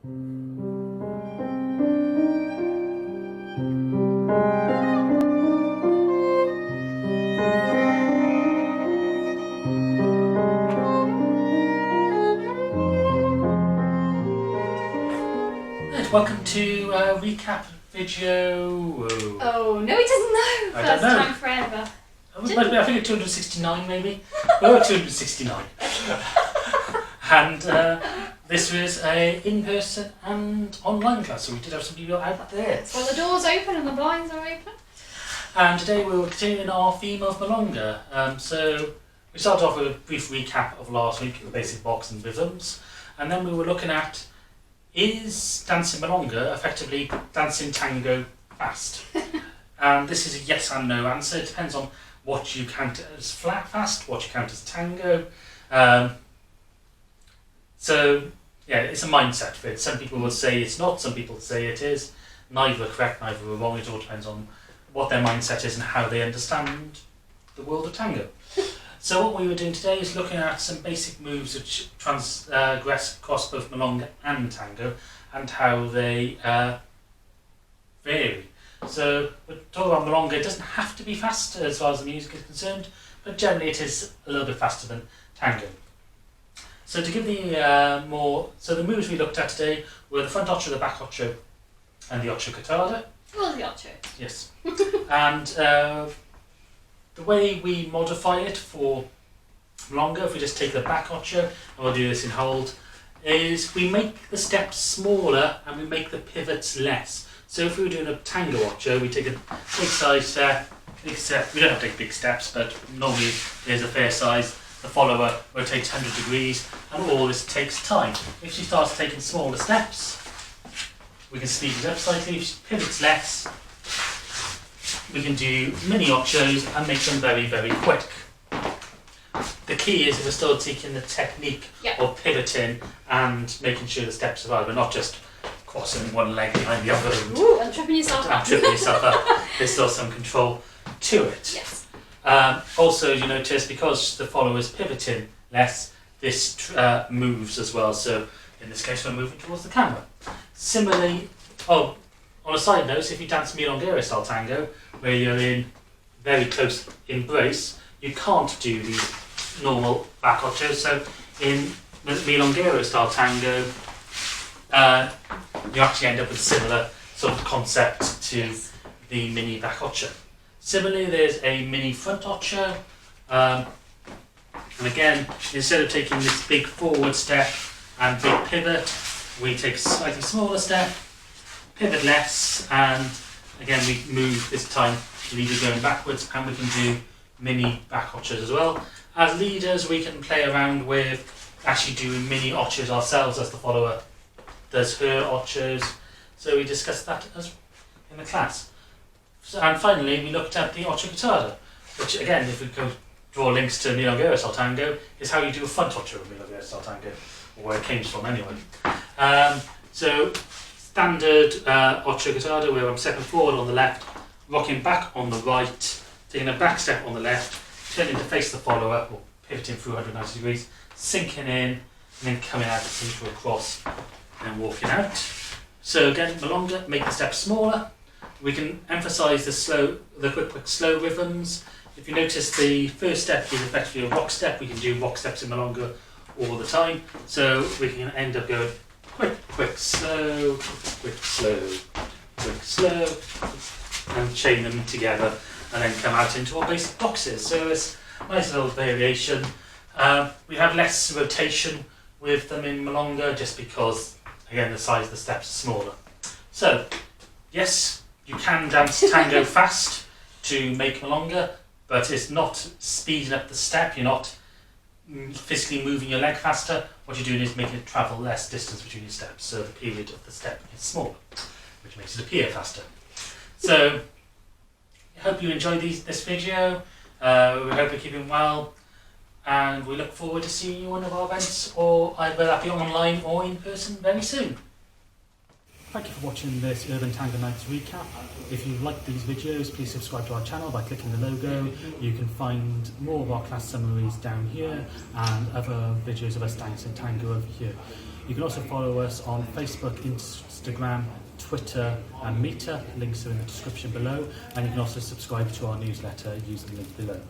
Welcome to recap video. Oh, no, he doesn't know. I don't know. First time forever. I think it's 269 maybe. We're at 269. And this was a in-person and online class, so we did have some people out there. Well, the door's open and the blinds are open. And today we were continuing our theme of Milonga. So we started off with a brief recap of last week, the basic box and rhythms. And then we were looking at, is dancing Milonga effectively dancing tango fast? And this is a yes and no answer. It depends on what you count as flat fast, what you count as tango. So yeah, it's a mindset fit. Some people will say it's not, some people say it is. Neither are correct, neither are wrong. It all depends on what their mindset is and how they understand the world of tango. So what we were doing today is looking at some basic moves which transgress across both Milonga and tango and how they vary. So we're talking about Milonga. It doesn't have to be fast as far as the music is concerned, but generally it is a little bit faster than tango. So to give the the moves we looked at today were the front ocho, the back ocho, and the ocho catada. Well, the ocho. Yes. And the way we modify it for Milonga, if we just take the back ocho, and we'll do this in hold, is we make the steps smaller and we make the pivots less. So if we were doing a tango ocho, we take a big size step, big step. We don't have to take big steps, but normally there's a fair size. The follower rotates 100 degrees, and all this takes time. If she starts taking smaller steps, we can speed it up slightly. If she pivots less, we can do mini ochos and make them very, very quick. The key is we're still taking the technique of pivoting and making sure the steps survive. We're not just crossing one leg behind the other and tripping yourself up. There's still some control to it. Yes. Also, you notice because the follower is pivoting less, this moves as well. So in this case, we're moving towards the camera. Similarly, on a side note, if you dance Milonga style tango, where you're in very close embrace, you can't do these normal back ochos. So in Milonga style tango, you actually end up with a similar sort of concept to the mini back ocho. Similarly, there's a mini front ocho, and again, instead of taking this big forward step and big pivot, we take a slightly smaller step, pivot less, and again we move this time leader going backwards, and we can do mini back ochos as well. As leaders, we can play around with actually doing mini ochos ourselves as the follower does her ochos. So we discussed that as in the class. And finally, we looked at the ocho catada, which again, if we go draw links to Milonga style tango, is how you do a front ocho of Milonga style tango, or where it came from anyway. So standard ocho catada, where I'm stepping forward on the left, rocking back on the right, taking a back step on the left, turning to face the follower, or pivoting through 190 degrees, sinking in, and then coming out into a cross, and walking out. So again, Milonga, make the steps smaller. We can emphasise the quick, slow rhythms. If you notice, the first step is effectively a rock step. We can do rock steps in Milonga all the time. So we can end up going quick, slow, quick, slow, and chain them together, and then come out into our basic boxes. So it's a nice little variation. We have less rotation with them in Milonga, just because, again, the size of the steps are smaller. So, yes, you can dance tango fast to make Milonga, but it's not speeding up the step. You're not physically moving your leg faster. What you're doing is making it travel less distance between your steps, so the period of the step is smaller, which makes it appear faster. So, I hope you enjoyed this video. We hope you're keeping well, and we look forward to seeing you at one of our events, or either that be online or in person very soon. Thank you for watching this Urban Tango Nights recap. If you like these videos, please subscribe to our channel by clicking the logo. You can find more of our class summaries down here and other videos of us dancing tango over here. You can also follow us on Facebook, Instagram, Twitter and Meetup. Links are in the description below, and you can also subscribe to our newsletter using the link below.